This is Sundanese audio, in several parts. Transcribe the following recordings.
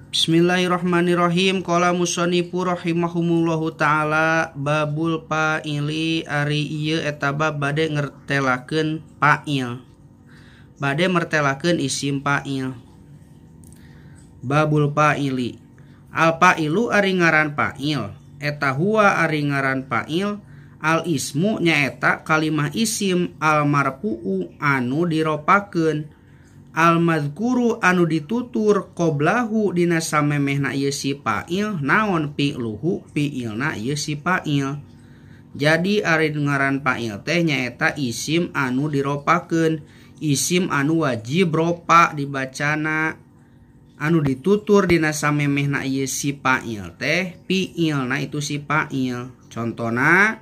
Bismillahirrahmanirrahim. Qala musanifu rahimahumullahu ta'ala babul fa'ili ari ieu eta bab bade ngertelakeun fa'il. Bade mertelakeun isim fa'il. Babul fa'ili. Al fa'ilu ari ngaran fa'il. Eta huwa ari ngaran fa'il. Al ismu nyaeta kalimah isim al marfu'u anu diropakeun. Al madhkuru anu ditutur qoblahu dina samemehna ieu si fa'il naon fi'luhu fi'ilna ieu si fa'il. Jadi ari ngaran fa'il teh nyaeta isim anu diropakeun, isim anu wajib ropa dibacana, anu ditutur dina samemehna ieu si fa'il teh fi'ilna itu si fa'il. Contona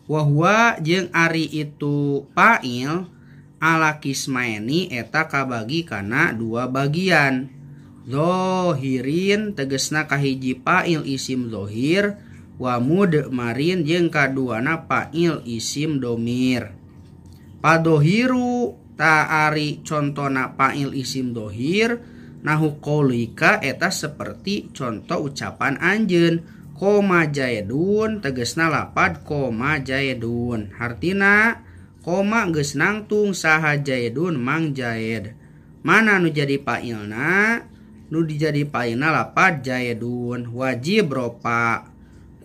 wa huwa jeung ari itu fa'il ala kismaeni eta kabagi kana dua bagian. Zohirin tegesna kahiji fa'il isim zohir, wa mudmarin jeung kaduana fa'il isim domir. Padohiru ta ari contona fa'il isim dohir nahu qaulika eta seperti contoh ucapan anjeun koma jaedun tegesna lapad koma jaedun. Artina koma geus nangtung saha jaedun mang jaed. Mana nu jadi fa'ilna? Nu dijadi fa'ilna lapad jaedun. Wajib ropa.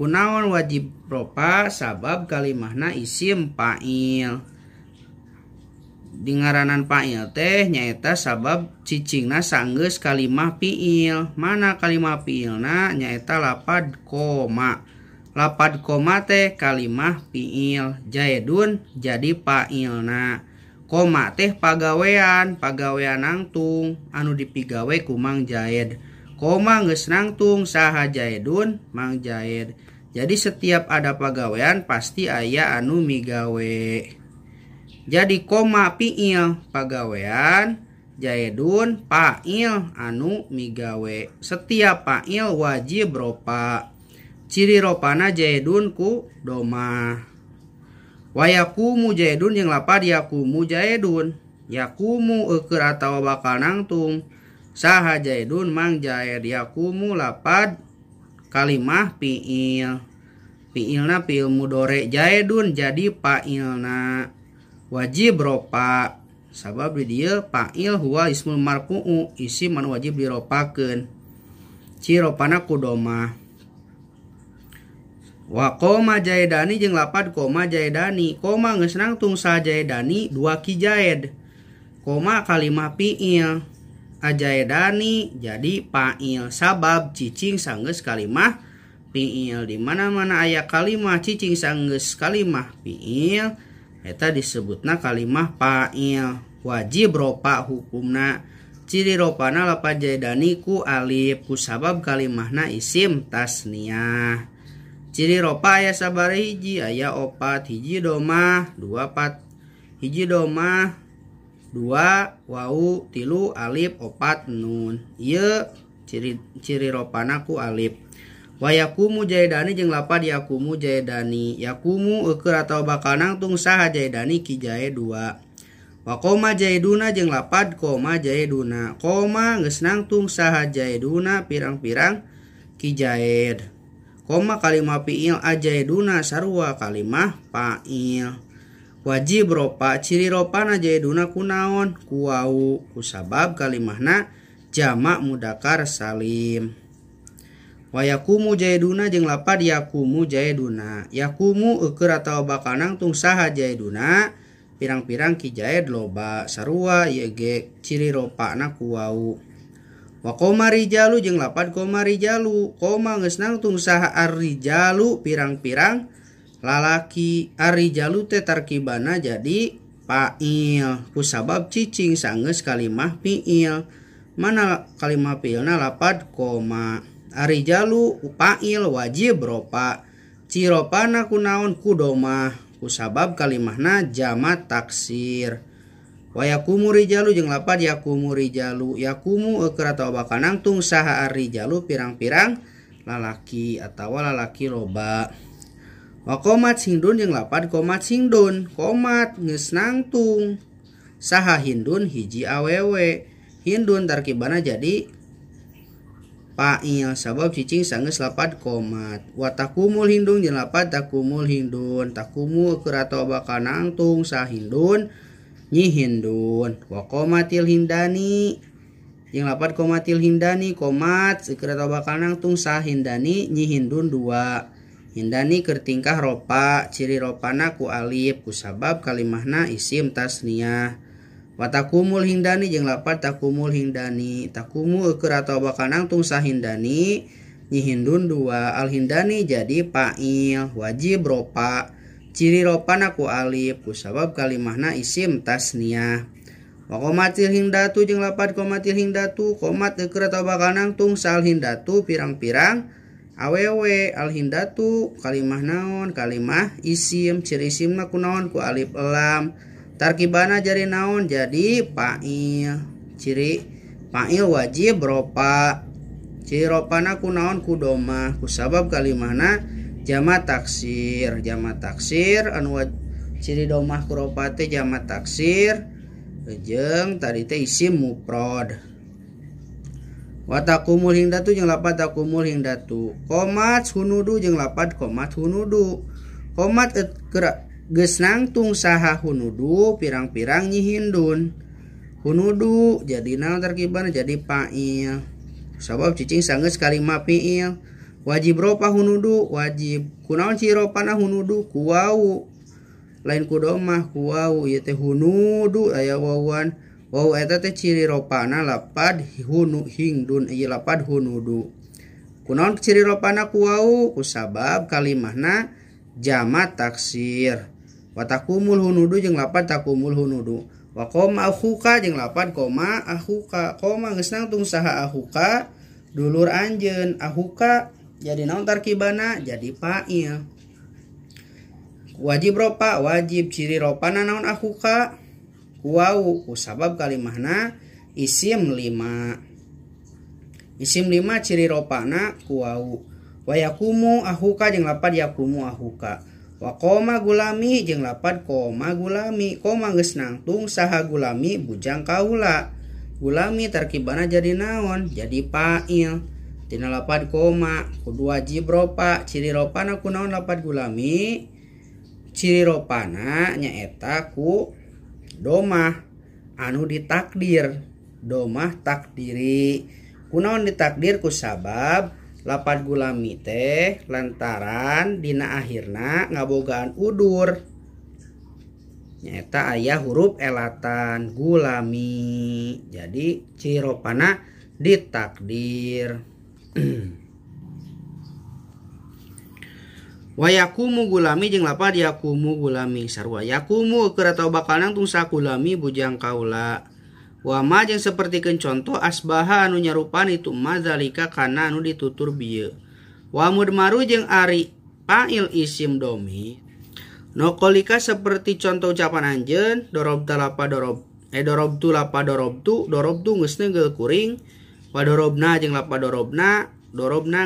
Kunaon wajib ropa? Sabab kalimahna isim fa'il. Di ngaranan fa'il teh nyaeta sabab cicingna sanggeus kalimah fi'il. Mana kalimah fi'ilna? Nyaeta lapad koma. Lapad koma teh kalimah fi'il. Jaedun jadi fa'ilna. Koma teh pagawean nangtung anu dipigawe ku mang jaed. Koma geus nangtung saha jaedun mang jaed. Jadi setiap ada pagawean pasti aya anu migawe. Jadi koma fi'il pagawean, jaedun fa'il anu migawe. Setiap fa'il wajib ropa. Ciri ropana jaedun ku doma. Wayakumu jaedun jeung lapad yakumu jaedun. Yakumu eukeur atawa bakal nangtung saha jaedun mang jaed. Yakumu lapad kalimah fi'il. Fi'ilna fi'il mudhari jaedun jadi fa'ilna. Wajib ropa. Sabab di dieu fa'il huwa ismul marfu'u isim anu wajib diropakeun. Ciri ropana ku doma. Wa koma jaedani jeung lapad koma jaedani. Koma geus nangtung saha jaedani dua ki jaed. Koma kalimah fi'il. Ajaedani jadi fa'il. Sabab cicing sanggeus kalimah fi'il. Di mana-mana aya kalimah cicing sanggeus kalimah fi'il eta disebutna kalimah fa'il. Wajib ropa hukumna. Ciri ropana lapad jaedani ku alif. Ku sabab kalimahna isim tasniyah. Ciri ropa aya sabar hiji, aya opat, hiji domah, dua pat, hiji domah, dua wau, tilu alif, opat nun. Ieu ciri ropana ku alif. Wa yakumu jaedani jeung lapad yakumu jaedani. Yakumu eukeur atawa bakal nangtung saha jaedani ki jaed dua. Wa koma jaeduna jeung lapad koma jaeduna. Koma geus nangtung saha jaeduna pirang-pirang ki jaed. Koma kalimah fi'il ajaeduna sarua kalimah fa'il. Wajib ropa. Ciri ropana jaeduna kunaon? Ku wau. Ku sabab kalimahna jamak mudzakkar salim. Wa yakumu jaeduna jeung lapad yakumu jaeduna. Yakumu eukeur atawa bakal nangtung saha jaeduna pirang-pirang ki jaed loba sarua ieu ge ciri ropana ku wau. Wa koma rijalu jeung lapad koma rijalu. Koma geus nangtung saha ar-rijalu pirang-pirang lalaki. Ar-rijalu teh tarkibana jadi fa'il. Ku sabab cicing sanggeus kalimah fi'il. Mana kalimah fi'ilna lapad koma. Ar-rijalu fa'il wajib ropa. Ciropana kunaon ku domah. Ku sabab kalimahna jamak taksir. Wa yakumu rijalu jeung lapad yakumu rijalu. Yakumu eukeur atawa bakal nangtung saha ar-rijalu pirang-pirang lalaki atawa lalaki loba. Wa qomat singdun jeung lapad qomat singdun. Qomat geus nangtung saha hindun hiji awewe. Hindun tarkibana jadi fa'il sabab cicing sanggeus lapad qomat. Wa takumul hindun jeung lapad takumul hindun. Takumu keur atoa bakal nangtung sa hindun nyi hindun. Wa qomatil hindani jeung lapad qomatil hindani qomat keur atoa bakal nangtung sa hindani nyi hindun 2. Hindani keur tingkah ropa, ciri ropana ku alif kusabab kalimahna isim tasniyah. Wa takumul hindani jeung lapad takumul hindani. Takumu keur atoa bakal nangtung sa hindani nyi hindun 2. Al hindani jadi fa'il wajib ropa, ciri ropana ku alif kusabab kalimahna isim tasniyah. Wa qomatil hindatu jeung lapad qomatil hindatu. Qomat keur atoa bakal nangtung sa al hindatu pirang-pirang awewe. Al hindatu kalimah naon? Kalimah isim, ciri isimna kunaon? Ku alif lam. Tarkibana jadi naon? Jadi fa'il. Ciri fa'il wajib ropa, ciri ropana kunaon? Ku domah kusabab kalimahna jama taksir. Jama taksir anu ciri domah ku ropa teh jama taksir jeung tadi teh isim mufrad. Wa takumul hindatu jeung lapad takumul hindatu. Qomat hunudu jeung lapad qomat hunudu. Qomat geus nangtung saha hunudu pirang-pirang nyi hindun. Hunudu jadi naon tarkibana? Jadi fa'il. Sabab cicing sanggeus kalimah fi'il. Wajib ropa hunudu wajib. Kunaon ciri ropana hunudu? Ku wawu. Lain ku domah ku wawu ieu teh hunudu aya wawan. Waw eta teh ciri ropana lapad hindun ieu lapad hunudu. Kunaon ciri ropana ku waw? Kusabab kalimahna jama taksir. Wa takumul hunudu jeung lapad takumul hunudu. Wa qoma akhuka jeung lapad qoma akhuka. Qoma geus nangtung saha akhuka? Dulur anjeun. Akhuka jadi naon tarkibana? Jadi fa'il. Wajib ropa wajib, ciri ropana naon akhuka? Kuwawu kusabab kalimahna isim 5. Isim 5 ciri ropana kuwawu. Wa yakumu ahuka jeung lapad yakumu ahuka. Wa qoma gulami jeung lapad qoma gulami. Qoma geus nangtung saha gulami? Bujang kaula. Gulami tarkibana jadi naon? Jadi fa'il. Tina lapad qoma kudu wajib ropa, ciri ropana kunaon lapad gulami? Ciri ropana nyaeta ku domah anu ditakdir. Domah takdiri. Kunaon ditakdir? Kusabab lapad gulami teh lantaran dina akhirna ngabogaan udur. Nyaeta aya huruf elatan gulami. Jadi ciri ropana ditakdir. Wa yakumu gulami jeung lapad yakumu gulami. Sarua yakumu keur atoa bakal nangtung sa gulami bujang kaula. Wa ma jeung sapertikeun contoh asbaha anu nyarupan itu mazalika kana anu ditutur bieu. Wa mudmaru jeung ari fa'il isim domi. Nokolika seperti contoh ucapan anjeun dorobta lapad dorobtu lapad dorobtu geus neungeul kuring. Wa dorobna jeung lapad dorobna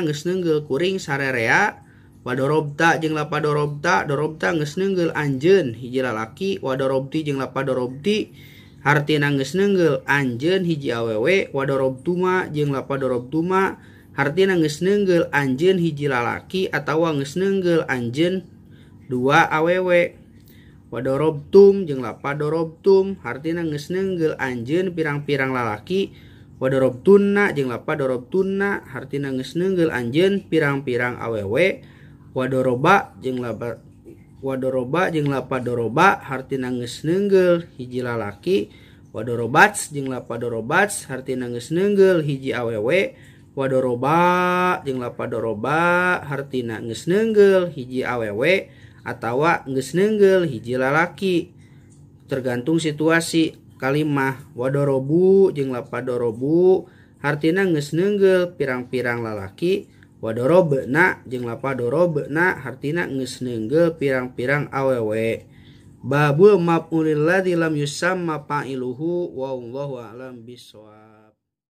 geus neungeul kuring sarerea. Wadorobta jeung lapad dorobta geus neungeul anjeun hiji lalaki. Wadorobti jeung lapad dorobti hartina geus neungeul anjeun hiji awewe. Wadorobtuma jeung lapad dorobtuma hartina geus neungeul anjeun hiji lalaki atawa geus neungeul anjeun 2 awewe. Wadorobtum jeung lapad dorobtum hartina geus neungeul anjeun pirang-pirang lalaki. Wadorobtunna jeung lapad dorobtunna hartina geus neungeul anjeun pirang-pirang awewe. Wadoroba jeung lapad doroba hartina geus neungeul hiji lalaki. Wadorobats jeung lapad dorobats hartina geus neungeul hiji awewe. Wadoroba jeung lapad doroba hartina geus neungeul hiji awewe atawa geus neungeul hiji lalaki. Tergantung situasi kalimah. Wadorobu jeung lapad dorobu hartina geus neungeul pirang-pirang lalaki. Wadorobna jeung lapad dorobna hartina geus neungeul pirang-pirang awewe. Babul maf'ulil ladzi lam yusamma fa'iluhu wallahu a'lam bishawab.